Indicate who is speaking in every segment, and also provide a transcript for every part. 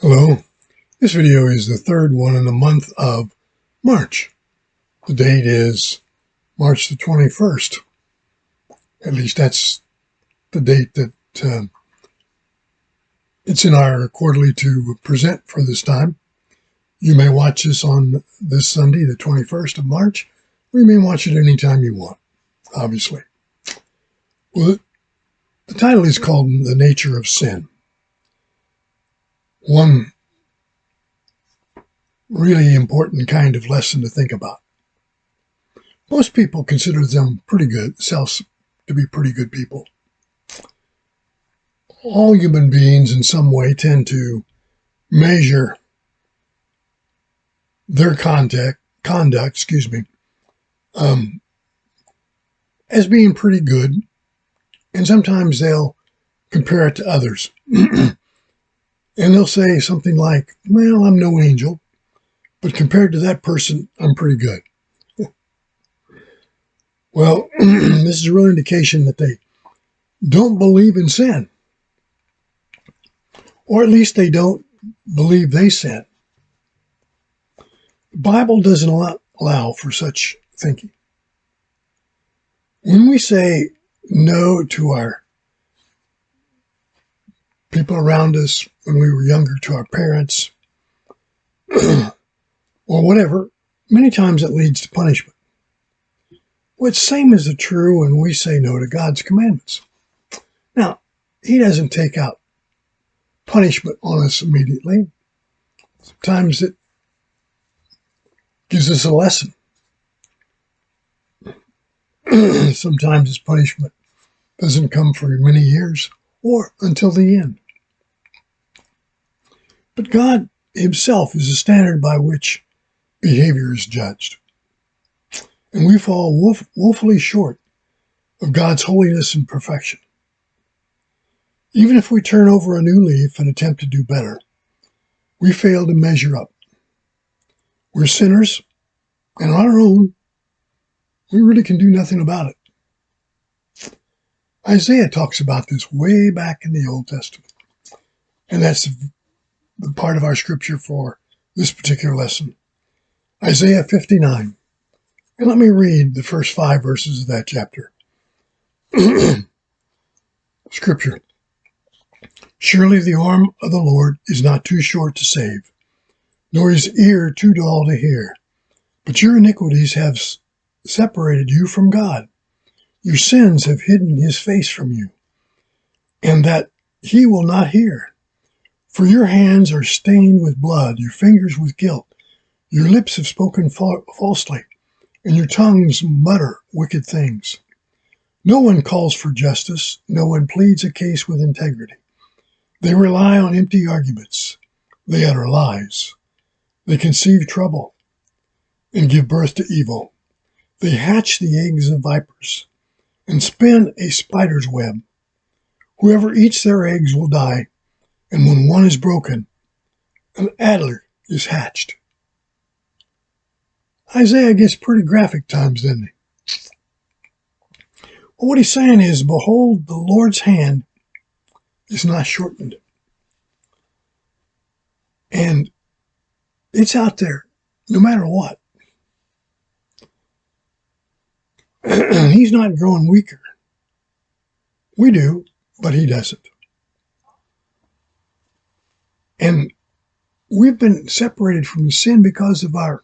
Speaker 1: Hello. This video is the third one in the month of March. The date is March the 21st. At least that's the date that it's in our quarterly to present for this time. You may watch this on this Sunday, the 21st of March, or you may watch it anytime you want, obviously. Well, the title is called The Nature of Sin. One really important kind of lesson to think about. Most people consider themselves to be pretty good people. All human beings in some way tend to measure their conduct, as being pretty good, and sometimes they'll compare it to others. And they'll say something like, well, I'm no angel, but compared to that person, I'm pretty good. Well, this is a real indication that they don't believe in sin. Or at least they don't believe they sin. The Bible doesn't allow for such thinking. When we say no to our people around us, when we were younger, to our parents, or whatever, many times it leads to punishment. Well, it's same is true when we say no to God's commandments. Now, He doesn't take out punishment on us immediately. Sometimes it gives us a lesson. Sometimes His punishment doesn't come for many years or until the end. But God Himself is the standard by which behavior is judged. And we fall woefully short of God's holiness and perfection. Even if we turn over a new leaf and attempt to do better, we fail to measure up. We're sinners, and on our own, we really can do nothing about it. Isaiah talks about this way back in the Old Testament. And that's the part of our scripture for this particular lesson. Isaiah 59. And let me read the first 5 verses of that chapter. Scripture. Surely the arm of the Lord is not too short to save, nor his ear too dull to hear. But your iniquities have separated you from God. Your sins have hidden his face from you, and that he will not hear. For your hands are stained with blood, your fingers with guilt. Your lips have spoken falsely, and your tongues mutter wicked things. No one calls for justice, no one pleads a case with integrity. They rely on empty arguments. They utter lies. They conceive trouble and give birth to evil. They hatch the eggs of vipers and spin a spider's web. Whoever eats their eggs will die, and when one is broken, an adder is hatched. Isaiah gets pretty graphic times, doesn't he? Well, what he's saying is, behold, the Lord's hand is not shortened. And it's out there, no matter what. He's not growing weaker. We do, but he doesn't. And we've been separated from sin because of our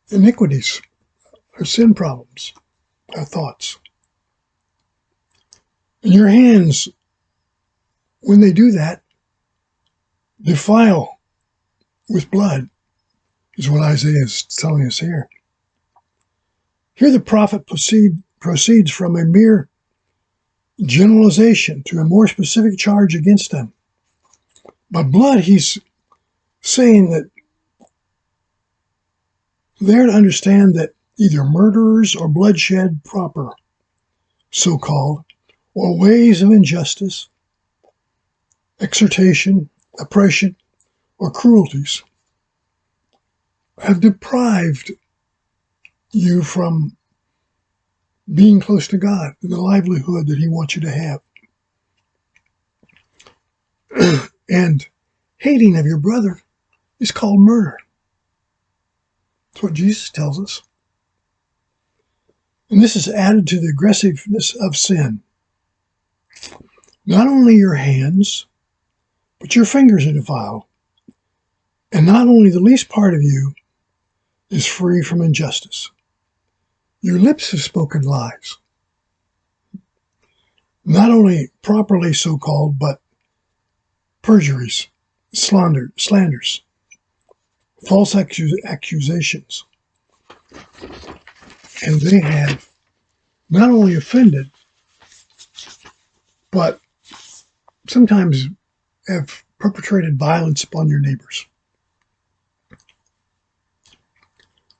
Speaker 1: iniquities, our sin problems, our thoughts. And your hands, when they do that, defile with blood, is what Isaiah is telling us here. Here the prophet proceeds from a mere generalization to a more specific charge against them. By blood, he's saying that they're to understand that either murderers or bloodshed proper, so-called, or ways of injustice, exhortation, oppression, or cruelties have deprived you from being close to God and the livelihood that he wants you to have. And hating of your brother is called murder. That's what Jesus tells us. And this is added to the aggressiveness of sin. Not only your hands, but your fingers are defiled. And not only the least part of you is free from injustice. Your lips have spoken lies. Not only properly so called, but perjuries, slanders, false accusations. And they have not only offended, but sometimes have perpetrated violence upon your neighbors.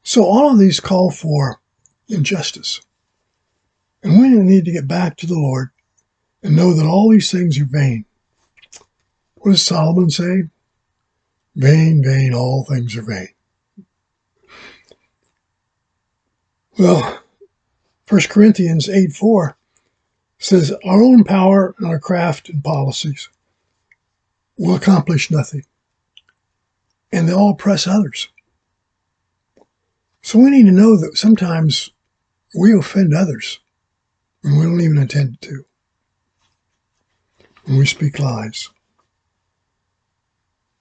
Speaker 1: So all of these call for injustice. And we need to get back to the Lord and know that all these things are vain. What does Solomon say? Vain, vain, all things are vain. Well, 1 Corinthians 8:4 says, our own power and our craft and policies will accomplish nothing. And they all oppress others. So we need to know that sometimes we offend others when we don't even intend to. When we speak lies.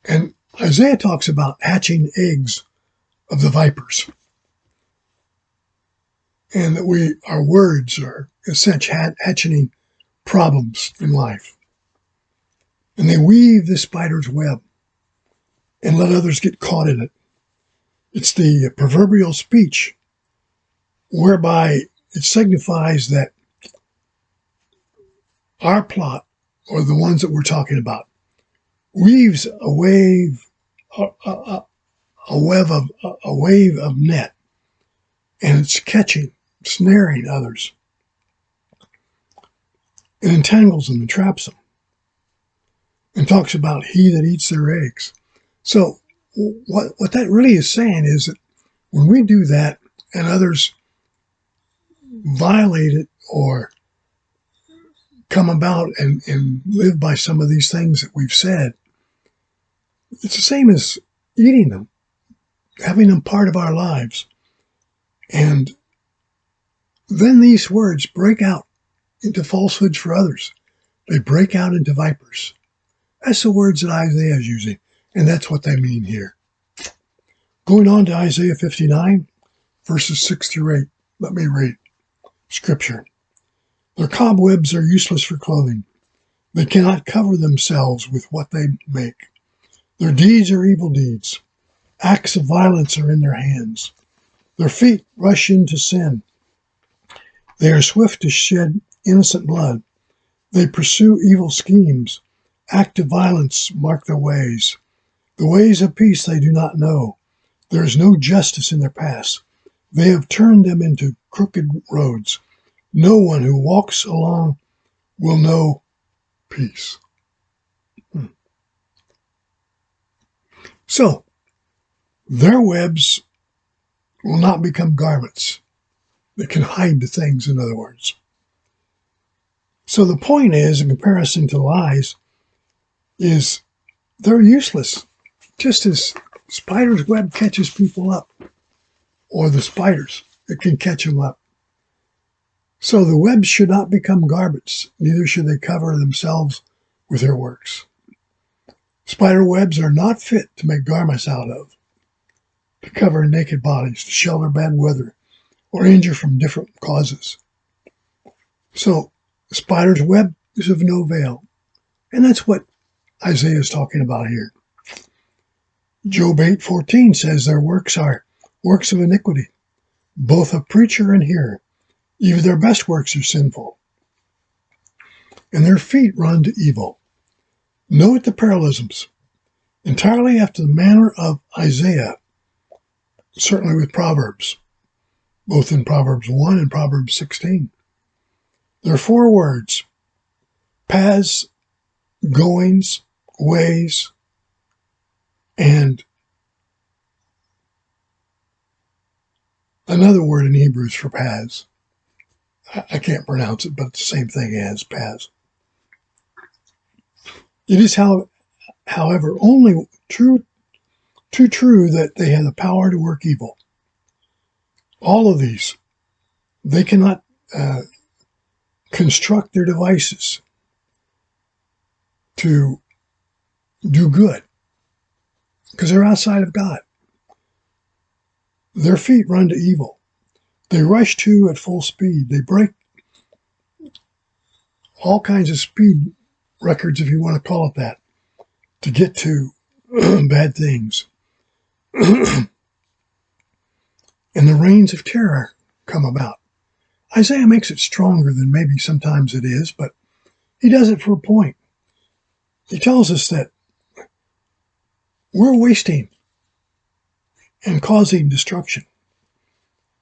Speaker 1: And Isaiah talks about hatching eggs of the vipers. And that our words are essentially hatching problems in life. And they weave the spider's web and let others get caught in it. It's the proverbial speech whereby it signifies that our plot, or the ones that we're talking about, weaves a wave of net, and it's catching, snaring others. It entangles them and traps them, and talks about he that eats their eggs. So what that really is saying is that when we do that and others violate it or come about and live by some of these things that we've said, it's the same as eating them, having them part of our lives. And then these words break out into falsehoods for others. They break out into vipers. That's the words that Isaiah is using, and that's what they mean here. Going on to Isaiah 59, verses 6 through 8, let me read Scripture. Their cobwebs are useless for clothing. They cannot cover themselves with what they make. Their deeds are evil deeds. Acts of violence are in their hands. Their feet rush into sin. They are swift to shed innocent blood. They pursue evil schemes. Acts of violence mark their ways. The ways of peace they do not know. There is no justice in their paths. They have turned them into crooked roads. No one who walks along will know peace. So, their webs will not become garments that can hide the things, in other words. So the point is, in comparison to lies, is they're useless. Just as spider's web catches people up, or the spiders, it can catch them up. So the webs should not become garments, neither should they cover themselves with their works. Spider webs are not fit to make garments out of, to cover naked bodies, to shelter bad weather, or injure from different causes. So the spider's web is of no avail. And that's what Isaiah is talking about here. Job 8:14 says their works are works of iniquity, both of preacher and hearer. Even their best works are sinful, and their feet run to evil. Note the parallelisms, entirely after the manner of Isaiah, certainly with Proverbs, both in Proverbs 1 and Proverbs 16. There are 4 words: paths, goings, ways, and another word in Hebrew is for paths. I can't pronounce it, but it's the same thing as paths. It is, however, only too true that they have the power to work evil. All of these, they cannot construct their devices to do good because they're outside of God. Their feet run to evil. They rush to at full speed. They break all kinds of speed records, if you want to call it that, to get to bad things. And the reigns of terror come about. Isaiah makes it stronger than maybe sometimes it is, but he does it for a point. He tells us that we're wasting and causing destruction.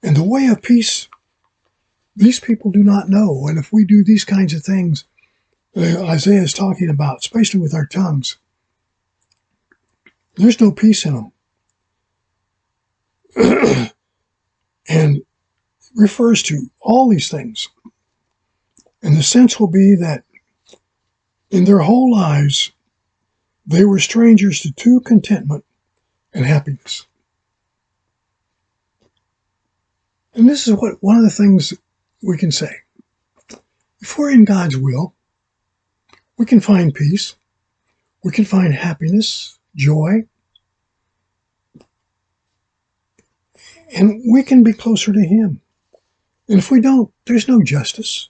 Speaker 1: And the way of peace, these people do not know. And if we do these kinds of things Isaiah is talking about, especially with our tongues, there's no peace in them. And refers to all these things. And the sense will be that in their whole lives, they were strangers to true contentment and happiness. And this is one of the things we can say. If we're in God's will, we can find peace, we can find happiness, joy, and we can be closer to Him. And if we don't, there's no justice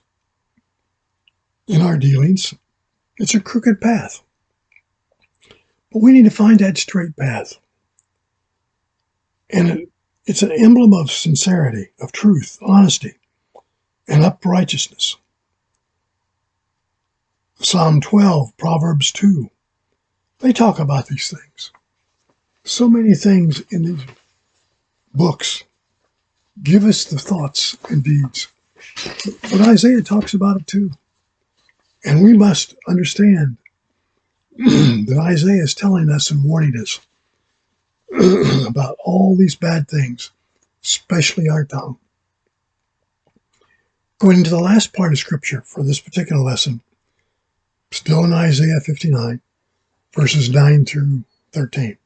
Speaker 1: in our dealings. It's a crooked path. But we need to find that straight path. And it's an emblem of sincerity, of truth, honesty, and uprightness. Psalm 12, Proverbs 2, they talk about these things. So many things in these books give us the thoughts and deeds. But Isaiah talks about it too. And we must understand that Isaiah is telling us and warning us about all these bad things, especially our tongue. Going into the last part of Scripture for this particular lesson, still in Isaiah 59, verses 9 through 13.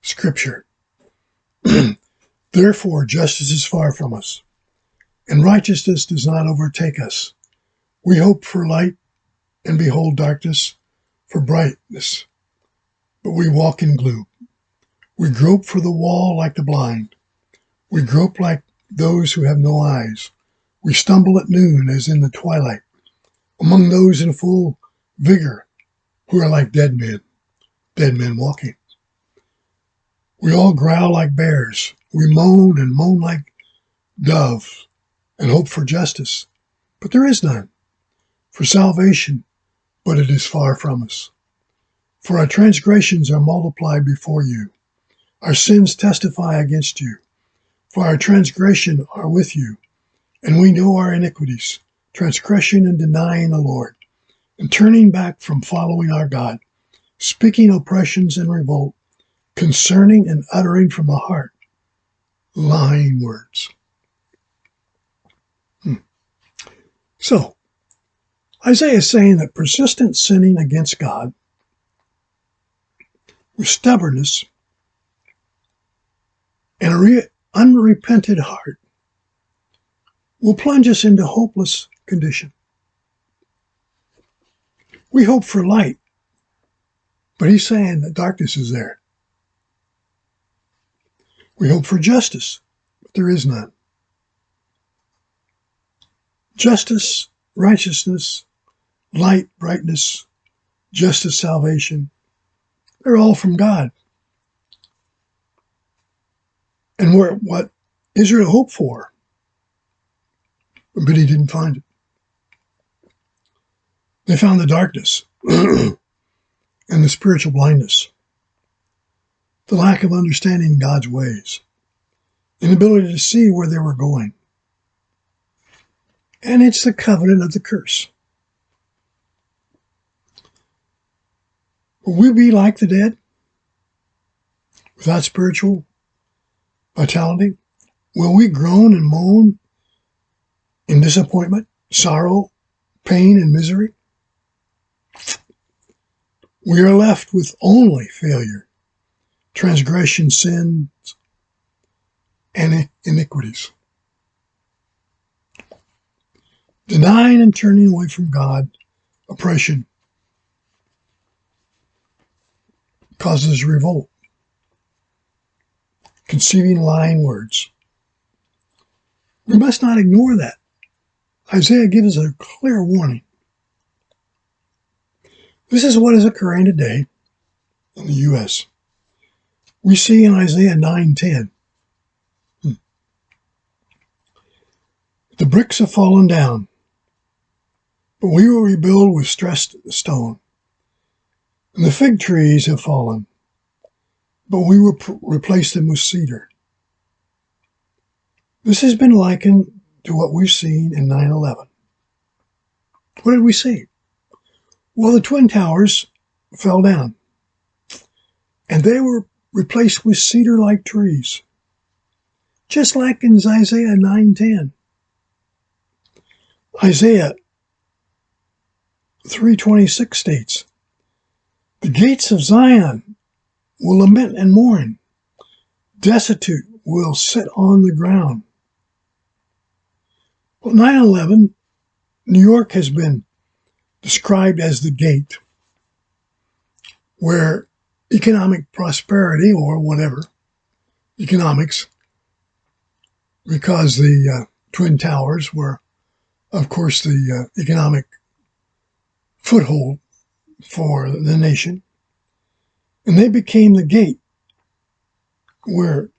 Speaker 1: Scripture. Therefore, justice is far from us, and righteousness does not overtake us. We hope for light, and behold darkness for brightness. But we walk in gloom. We grope for the wall like the blind. We grope like those who have no eyes. We stumble at noon as in the twilight, among those in full vigor who are like dead men walking. We all growl like bears. We moan and moan like doves and hope for justice. But there is none. For salvation, but it is far from us. For our transgressions are multiplied before you. Our sins testify against you. For our transgression are with you, and we know our iniquities, transgression and denying the Lord, and turning back from following our God, speaking oppressions and revolt, concerning and uttering from the heart lying words. So, Isaiah is saying that persistent sinning against God with stubbornness and an unrepented heart will plunge us into hopeless condition. We hope for light, but he's saying that darkness is there. We hope for justice, but there is none. Justice, righteousness, light, brightness, justice, salvation, they're all from God. And what Israel hoped for, but he didn't find it. They found the darkness and the spiritual blindness, the lack of understanding God's ways, inability to see where they were going. And it's the covenant of the curse. Will we be like the dead without spiritual vitality? Will we groan and moan in disappointment, sorrow, pain, and misery? We are left with only failure, transgression, sins, and iniquities. Denying and turning away from God, oppression, causes revolt, conceiving lying words. We must not ignore that. Isaiah gives us a clear warning. This is what is occurring today in the U.S. We see in Isaiah 9:10, the bricks have fallen down, but we will rebuild with stressed stone. And the fig trees have fallen, but we will replace them with cedar. This has been likened to what we've seen in 9/11. What did we see? Well, the Twin Towers fell down, and they were replaced with cedar-like trees, just like in Isaiah 9:10. Isaiah 3:26 states, the gates of Zion will lament and mourn. Destitute will sit on the ground. Well, 9/11, New York has been described as the gate where economic prosperity or whatever, economics, because the Twin Towers were, of course, the economic foothold for the nation. And they became the gate where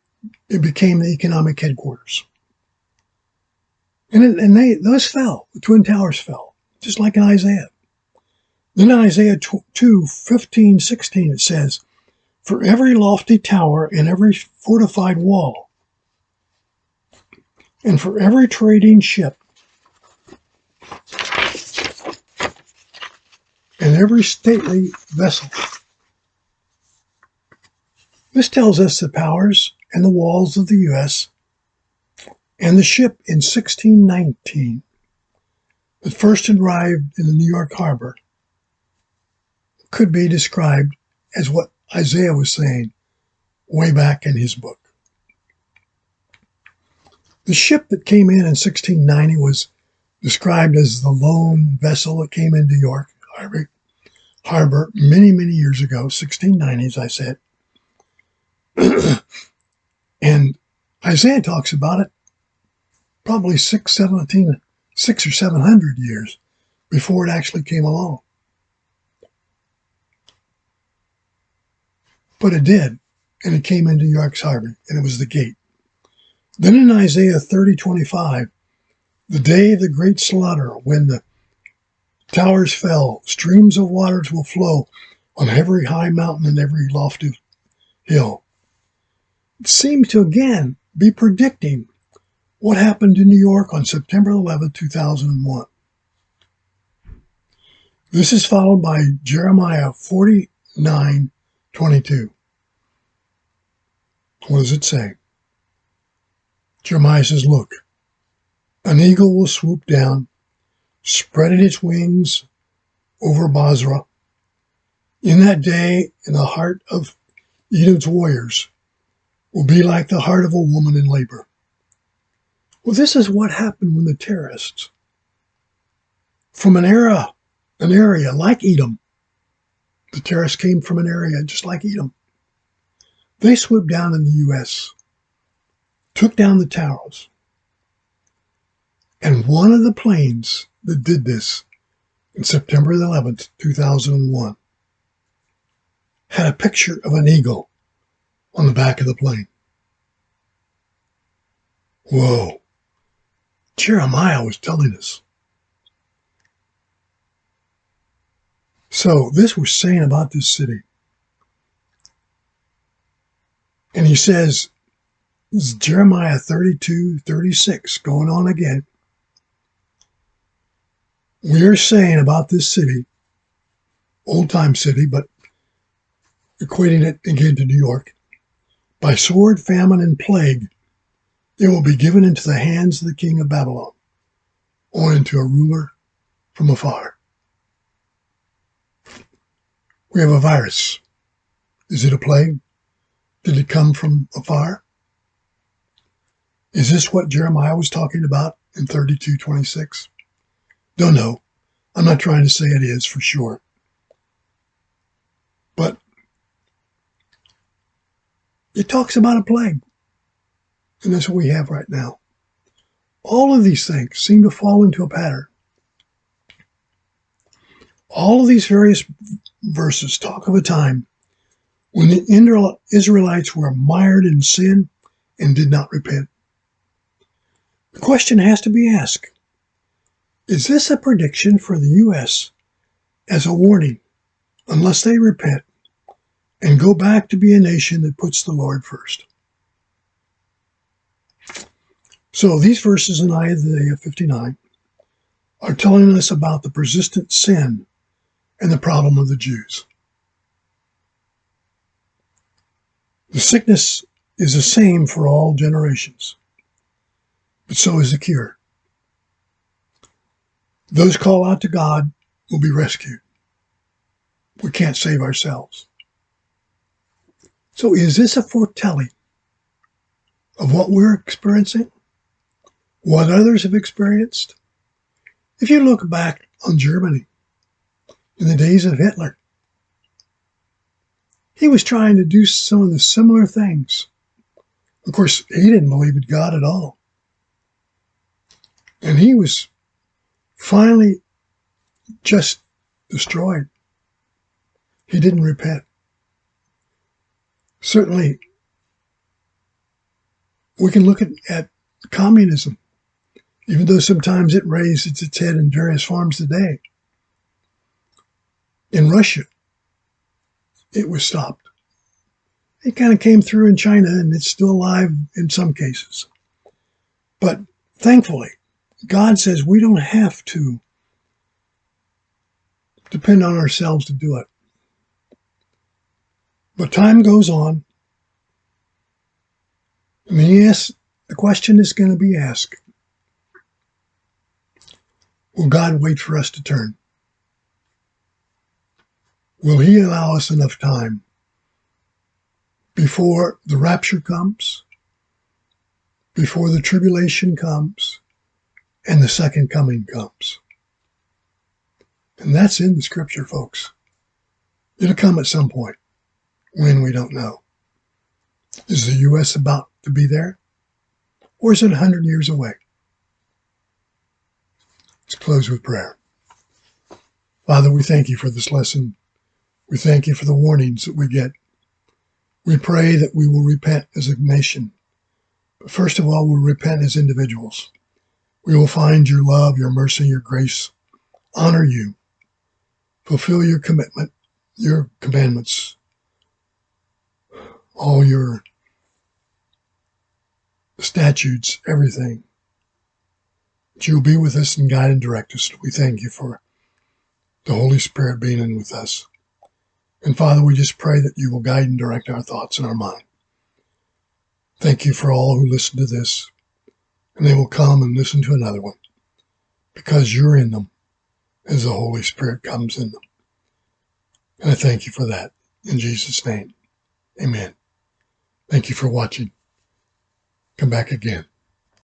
Speaker 1: it became the economic headquarters. And those fell. The Twin Towers fell, just like in Isaiah. Then in Isaiah 2:15-16, it says, for every lofty tower and every fortified wall, and for every trading ship, and every stately vessel. This tells us the powers and the walls of the U.S. and the ship in 1619 that first arrived in the New York harbor could be described as what Isaiah was saying way back in his book. The ship that came in 1690 was described as the lone vessel that came into York Harbor many, many years ago, 1690, as I said. And Isaiah talks about it probably 600 or 700 years before it actually came along. But it did, and it came into York's Harbor, and it was the gate. Then in Isaiah 30:25, the day of the great slaughter, when the towers fell, streams of waters will flow on every high mountain and every lofty hill. It seemed to again be predicting what happened in New York on September 11, 2001. This is followed by Jeremiah 49:22. What does it say? Jeremiah says, look, an eagle will swoop down, spreading its wings over Basra. In that day, in the heart of Edom's warriors will be like the heart of a woman in labor. Well, this is what happened when the terrorists from an area like Edom, the terrorists came from an area just like Edom. They swooped down in the U.S., took down the towers. And one of the planes that did this in September 11th, 2001, had a picture of an eagle on the back of the plane. Whoa. Jeremiah was telling us. So this was saying about this city. And he says, this is Jeremiah 32:36, going on again. We are saying about this city, old time city, but equating it again to New York, by sword, famine, and plague, it will be given into the hands of the king of Babylon, or into a ruler from afar. We have a virus. Is it a plague? Did it come from a fire? Is this what Jeremiah was talking about in 32:26? Don't know. I'm not trying to say it is for sure. But it talks about a plague. And that's what we have right now. All of these things seem to fall into a pattern. All of these various verses talk of a time when the Israelites were mired in sin and did not repent. The question has to be asked, is this a prediction for the U.S. as a warning, unless they repent and go back to be a nation that puts the Lord first? So these verses in Isaiah 59 are telling us about the persistent sin and the problem of the Jews. The sickness is the same for all generations, but so is the cure. Those call out to God will be rescued. We can't save ourselves. So is this a foretelling of what we're experiencing? What others have experienced? If you look back on Germany in the days of Hitler, he was trying to do some of the similar things. Of course, he didn't believe in God at all. And he was finally just destroyed. He didn't repent. Certainly, we can look at communism, even though sometimes it raises its head in various forms today. In Russia, it was stopped. It kind of came through in China, and it's still alive in some cases. But thankfully, God says we don't have to depend on ourselves to do it. But time goes on, and the question is going to be asked, will God wait for us to turn? Will he allow us enough time before the rapture comes, before the tribulation comes, and the second coming comes? And that's in the scripture, folks. It'll come at some point. When, we don't know. Is the U.S. about to be there? Or is it 100 years away? Let's close with prayer. Father, we thank you for this lesson. We thank you for the warnings that we get. We pray that we will repent as a nation. But first of all, we'll repent as individuals. We will find your love, your mercy, your grace, honor you, fulfill your commitment, your commandments, all your statutes, everything. That you'll be with us and guide and direct us. We thank you for the Holy Spirit being in with us. And Father, we just pray that you will guide and direct our thoughts and our mind. Thank you for all who listen to this, and they will come and listen to another one, because you're in them as the Holy Spirit comes in them. And I thank you for that. In Jesus' name, amen. Thank you for watching. Come back again.